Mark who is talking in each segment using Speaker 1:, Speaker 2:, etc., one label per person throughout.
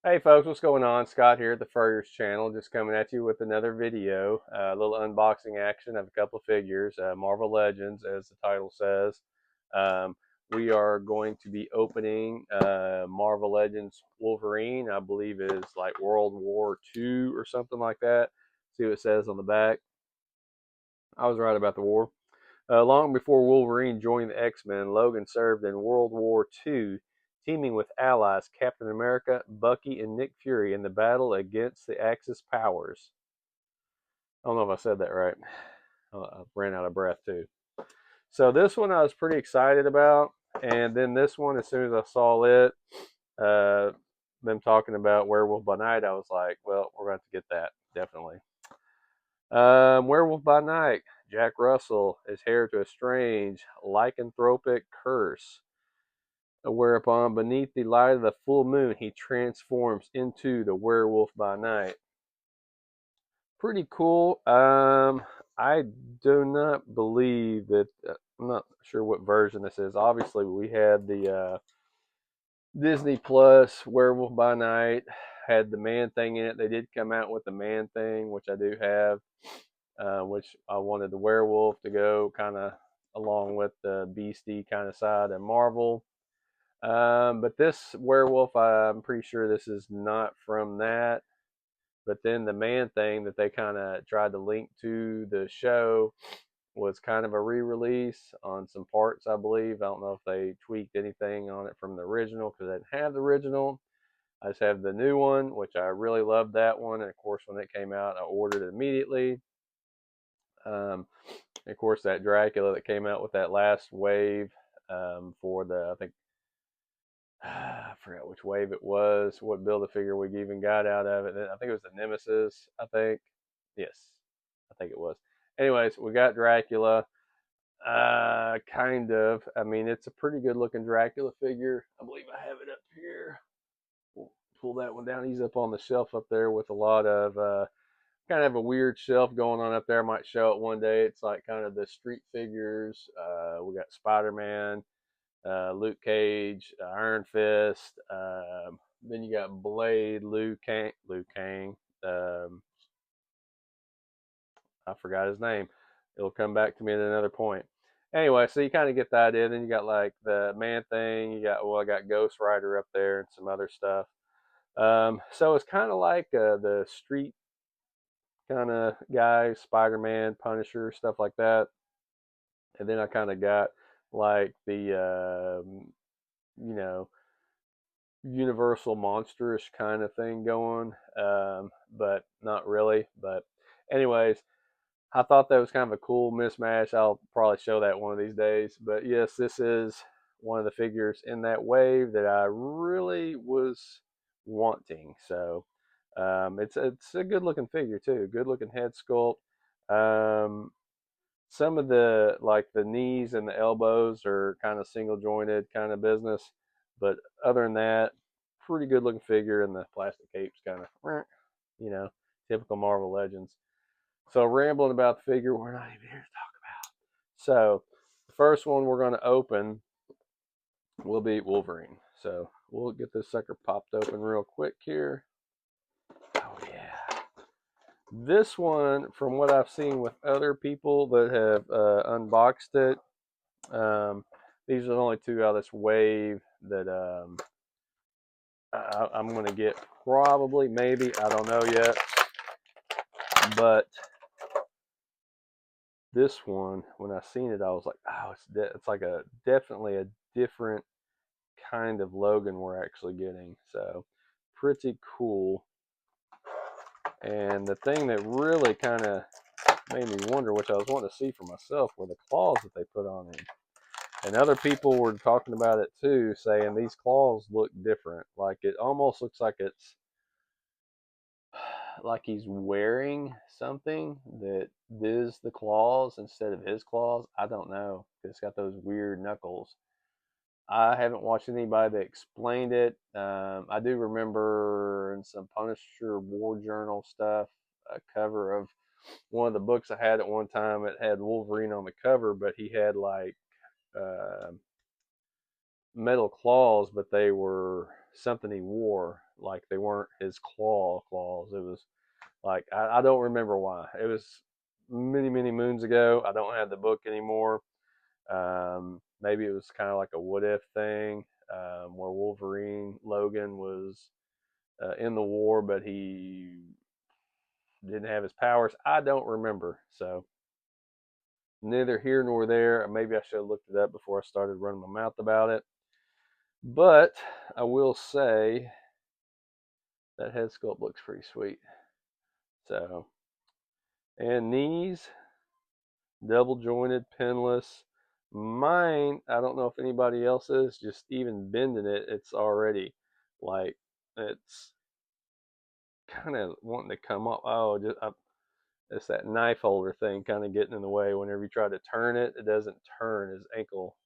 Speaker 1: Hey folks, what's going on? Scott here at the Furriers channel, just coming at you with another video. A little unboxing action of a couple of figures, Marvel Legends, as the title says. Um, we are going to be opening Marvel Legends Wolverine. I believe it is like World War II or something like that. See what it says on the back. I was right about the war. Long before Wolverine joined the X-Men, Logan served in World War II, teaming with allies Captain America, Bucky, and Nick Fury in the battle against the Axis powers. I don't know if I said that right. I ran out of breath too. So this one I was pretty excited about, and then this one, as soon as I saw it, uh, them talking about Werewolf by Night, I was like, well, we're going to get that definitely. Werewolf by Night. Jack Russell is heir to a strange lycanthropic curse, whereupon beneath the light of the full moon he transforms into the werewolf by night. Pretty cool. I do not believe that. I'm not sure what version this is. Obviously, we had the Disney Plus Werewolf by Night. Had the man thing in it. They did come out with the man thing, which I do have. Which I wanted the werewolf to go kind of along with the beastie kind of side of Marvel. But this werewolf, I'm pretty sure this is not from that. But then the man thing that they kind of tried to link to the show was kind of a re-release on some parts, I believe. I don't know if they tweaked anything on it from the original because I didn't have the original. I just have the new one, which I really loved that one. And of course, when it came out, I ordered it immediately. Of course, that Dracula that came out with that last wave for the, I think, I forgot which wave it was, what build a figure we even got out of it. I think it was the Nemesis, I think. Yes, I think it was. Anyways, we got Dracula. Kind of. I mean, it's a pretty good looking Dracula figure. I believe I have it up here. We'll pull that one down. He's up on the shelf up there with a lot of kind of a weird shelf going on up there. I might show it one day. It's like kind of the street figures. We got Spider Man, Luke Cage, Iron Fist. Then you got Blade, Liu Kang. Um, I forgot his name. It'll come back to me at another point. Anyway, so you kind of get the idea. Then you got like the man thing. You got I got Ghost Rider up there and some other stuff. So it's kind of like the street kind of guys, Spider Man, Punisher, stuff like that. And then I kind of got like the you know, universal monsterish kind of thing going, but not really. But anyways, I thought that was kind of a cool mismatch. I'll probably show that one of these days. But yes, this is one of the figures in that wave that I really was wanting. So it's a good looking figure too. Good looking head sculpt. Um, some of the like the knees and the elbows are kind of single jointed kind of business, but other than that, pretty good looking figure, and the plastic cape's kind of you know typical Marvel Legends. So rambling about the figure, we're not even here to talk about. So the first one we're going to open will be Wolverine. So we'll get this sucker popped open real quick here. Oh yeah. This one, from what I've seen with other people that have unboxed it, these are the only two out of this wave that I'm going to get probably, maybe, I don't know yet. But this one, when I seen it, I was like, oh, it's like a definitely a different kind of Logan we're actually getting. So pretty cool. And the thing that really kind of made me wonder, which I was wanting to see for myself, were the claws that they put on him. And other people were talking about it too, saying these claws look different. Like it almost looks like he's wearing something that is the claws instead of his claws. I don't know. It's got those weird knuckles. I haven't watched anybody that explained it. I do remember in some Punisher War Journal stuff, a cover of one of the books I had at one time. It had Wolverine on the cover, but he had like uh, metal claws, but they were something he wore. like they weren't his claws. It was like I don't remember why. It was many moons ago. I don't have the book anymore. Maybe it was kind of like a what if thing, where Wolverine Logan was in the war, but he didn't have his powers. I don't remember. So neither here nor there. Maybe I should have looked it up before I started running my mouth about it. But I will say that head sculpt looks pretty sweet. So, and knees, double jointed, pinless. Mine, I don't know if anybody else is, just even bending it, it's already like, it's kind of wanting to come up. Oh, it's that knife holder thing kind of getting in the way. Whenever you try to turn it, it doesn't turn. His ankle,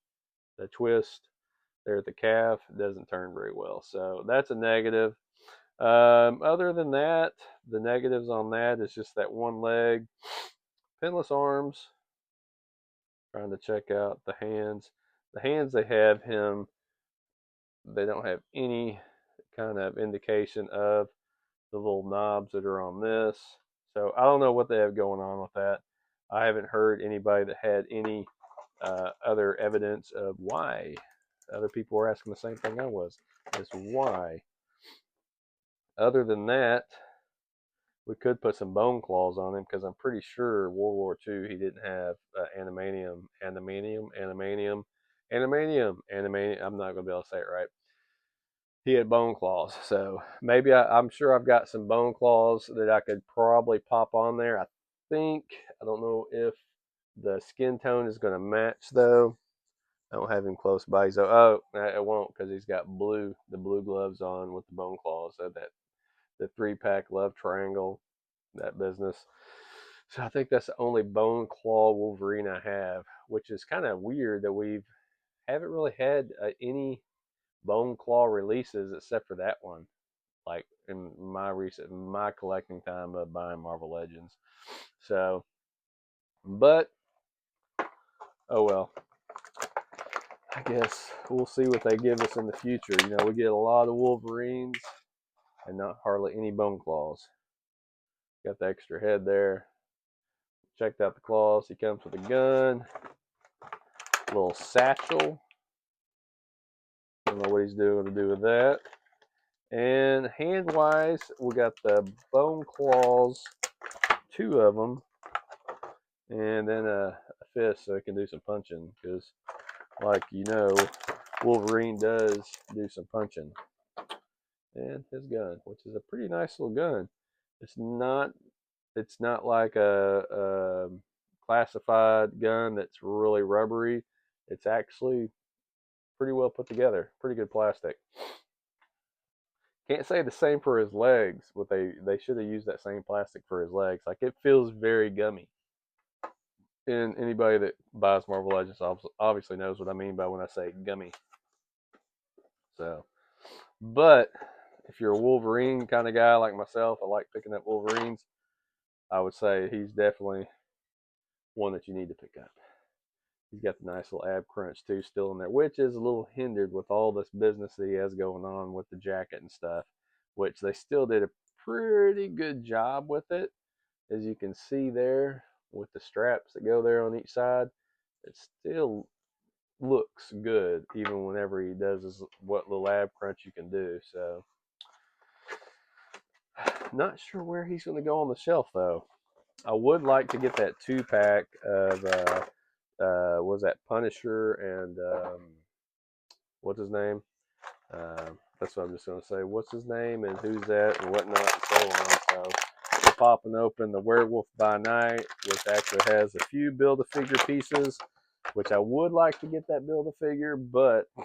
Speaker 1: the twist there at the calf, it doesn't turn very well. So that's a negative. Other than that, the negatives on that is just that one leg, pinless arms. Trying to check out the hands. The hands they have him, they don't have any kind of indication of the little knobs that are on this. So I don't know what they have going on with that. I haven't heard anybody that had any other evidence of why. Other people were asking the same thing I was, is why. Other than that, we could put some bone claws on him because I'm pretty sure World War II he didn't have animanium. I'm not going to be able to say it right. He had bone claws, so maybe I'm sure I've got some bone claws that I could probably pop on there. I don't know if the skin tone is going to match though. I don't have him close by. So it won't because he's got the blue gloves on with the bone claws. So that the 3-pack love triangle, that business. So I think that's the only bone claw Wolverine I have, which is kind of weird that we haven't really had any bone claw releases except for that one. Like in my collecting time of buying Marvel Legends. So, but oh well. I guess we'll see what they give us in the future. You know, we get a lot of Wolverines and not hardly any bone claws. Got the extra head there. Checked out the claws. He comes with a gun, a little satchel. Don't know what he's going to do with that. And hand-wise, we got the bone claws, 2 of them, and then a fist so he can do some punching. Because, like you know, Wolverine does do some punching. And his gun, which is a pretty nice little gun. It's not like a classified gun that's really rubbery. It's actually pretty well put together. Pretty good plastic. Can't say the same for his legs. But they should have used that same plastic for his legs. Like it feels very gummy. And anybody that buys Marvel Legends obviously knows what I mean by when I say gummy. So, but if you're a Wolverine kind of guy like myself, I like picking up Wolverines. I would say he's definitely one that you need to pick up. He's got the nice little ab crunch too still in there, which is a little hindered with all this business that he has going on with the jacket and stuff, which they still did a pretty good job with it. As you can see there with the straps that go there on each side, it still looks good even whenever he does what little ab crunch you can do. So not sure where he's going to go on the shelf though. I would like to get that 2-pack of was that Punisher and what's his name? That's what I'm just going to say. What's his name and who's that and whatnot and so on. So we're popping open the Werewolf by Night, which actually has a few Build-A-Figure pieces, which I would like to get that Build-A-Figure, but I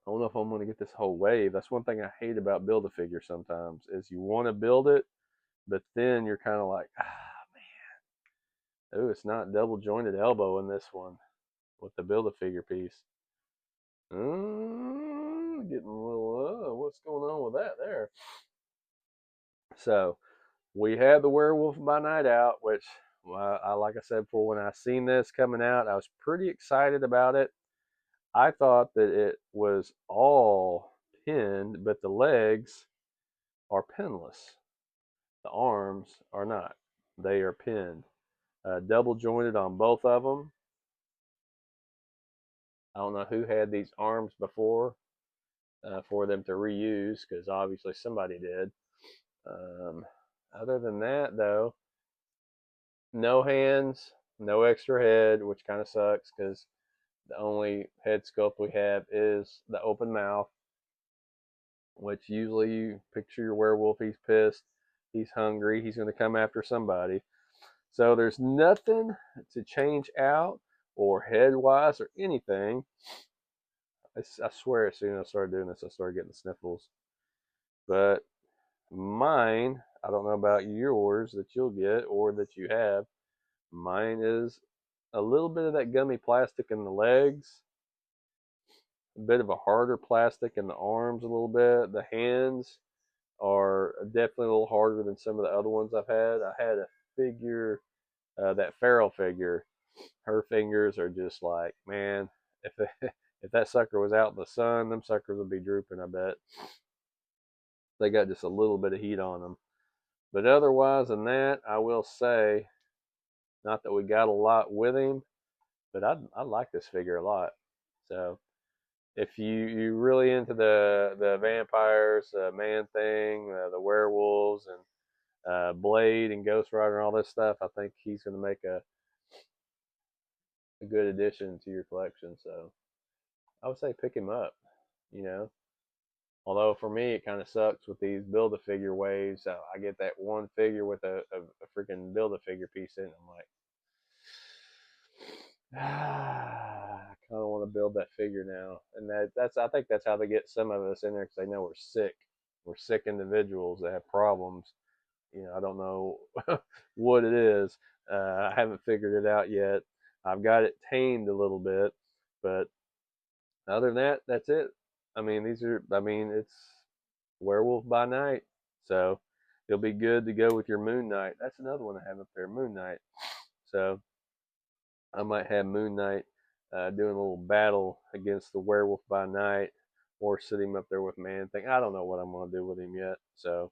Speaker 1: don't know if I'm going to get this whole wave. That's one thing I hate about Build-A-Figure sometimes is you want to build it, but then you're kind of like, oh, it's not double jointed elbow in this one with the Build-A-Figure piece. Getting a little, what's going on with that there? So we had the Werewolf by Night out, which like I said before, when I seen this coming out, I was pretty excited about it. I thought that it was all pinned, but the legs are pinless. The arms are not. They are pinned. Double jointed on both of them. I don't know who had these arms before for them to reuse, because obviously somebody did. Other than that, though, no hands, no extra head, which kind of sucks because the only head sculpt we have is the open mouth, which usually you picture your werewolf. He's pissed, he's hungry, he's going to come after somebody. So there's nothing to change out or head wise or anything. I swear, as soon as I started doing this, I started getting the sniffles. But mine, I don't know about yours that you'll get or that you have. Mine is a little bit of that gummy plastic in the legs, a bit of a harder plastic in the arms, a little bit. The hands are definitely a little harder than some of the other ones I've had. I had a figure, that feral figure. Her fingers are just like, man, if if that sucker was out in the sun, them suckers would be drooping, I bet. They got just a little bit of heat on them. But otherwise than that, I will say, not that we got a lot with him, but I like this figure a lot. So if you really into the vampires, man thing, the werewolves, and Blade and Ghost Rider and all this stuff, I think he's going to make a good addition to your collection. So I would say pick him up. You know, although for me it kind of sucks with these Build-A-Figure waves. I get that one figure with a freaking Build-A-Figure piece in it. I'm like, I kind of want to build that figure now, and that's I think that's how they get some of us in there, because they know we're sick. We're sick individuals that have problems. You know, I don't know what it is. I haven't figured it out yet. I've got it tamed a little bit, but other than that, that's it. I mean, it's Werewolf by Night, so it'll be good to go with your Moon Knight. That's another one I have up there, Moon Knight. So I might have Moon Knight doing a little battle against the Werewolf by Night, or sit him up there with Man Thing. I don't know what I'm going to do with him yet. So,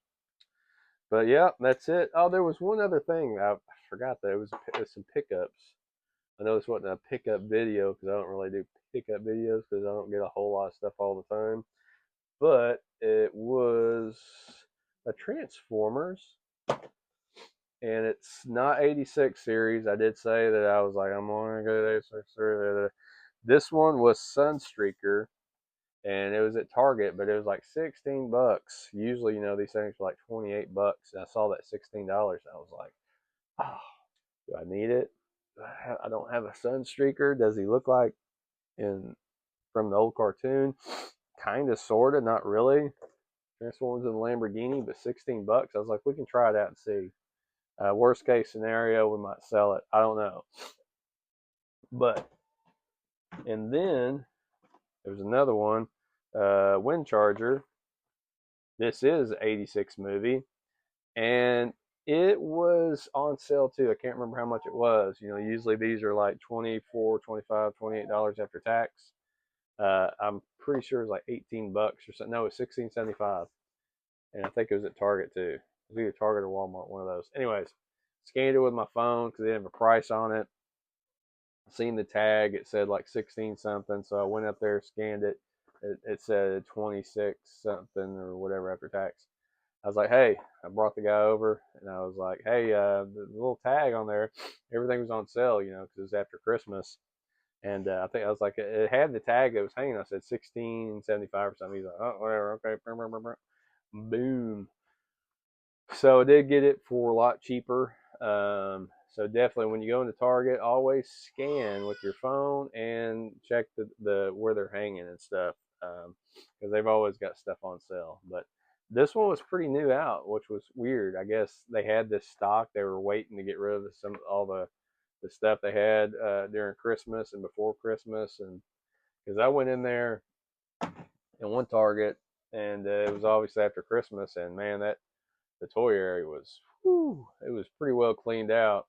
Speaker 1: but yeah, that's it. Oh, there was one other thing. I forgot that it was some pickups. I know this wasn't a pickup video because I don't really do pickup videos because I don't get a whole lot of stuff all the time. But it was a Transformers, and it's not 86 series. I did say that I was like, I'm going to go to 86 series. This one was Sunstreaker, and it was at Target, but it was like 16 bucks. Usually, these things are like 28 bucks. And I saw that $16. I was like, oh, do I need it? I don't have a Sunstreaker. Does he look like in from the old cartoon? Kind of, sort of, not really. Transformers in the Lamborghini, but 16 bucks. I was like, we can try it out and see. Worst case scenario, we might sell it. I don't know. But, and then there's another one, Wind Charger. This is an 86 movie, and it was on sale too. I can't remember how much it was. Usually these are like $24, $25, $28 after tax. I'm pretty sure it was like 18 bucks or something. No, it was $16.75, and I think it was at Target too. It was either Target or Walmart, one of those. Anyways, scanned it with my phone because they didn't have a price on it. Seen the tag, it said like 16 something, so I went up there, scanned it. It said 26 something or whatever after tax. I was like, hey, I brought the guy over, and I was like, hey, the little tag on there, everything was on sale, because it was after Christmas. And I think I was like, it had the tag that was hanging. I said 16.75 or something. He's like, oh, whatever, okay, boom. So I did get it for a lot cheaper. So definitely, when you go into Target, always scan with your phone and check the where they're hanging and stuff, because they've always got stuff on sale. But this one was pretty new out, which was weird. I guess they had this stock. They were waiting to get rid of all the stuff they had during Christmas and before Christmas, and because I went in there in one Target, and it was obviously after Christmas, and man, the toy area was, it was pretty well cleaned out,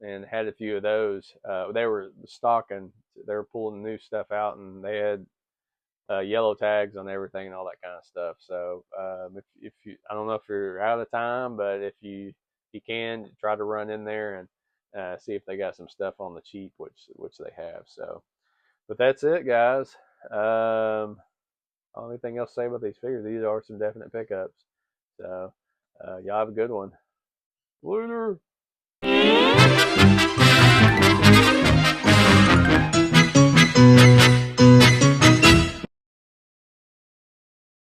Speaker 1: and had a few of those. They were stocking, they were pulling new stuff out, and they had yellow tags on everything and all that kind of stuff. So if you, I don't know if you're out of time, but if you can try to run in there and see if they got some stuff on the cheap, which they have. So, but that's it, guys. Only thing else to say about these figures, these are some definite pickups. So y'all have a good one. Later.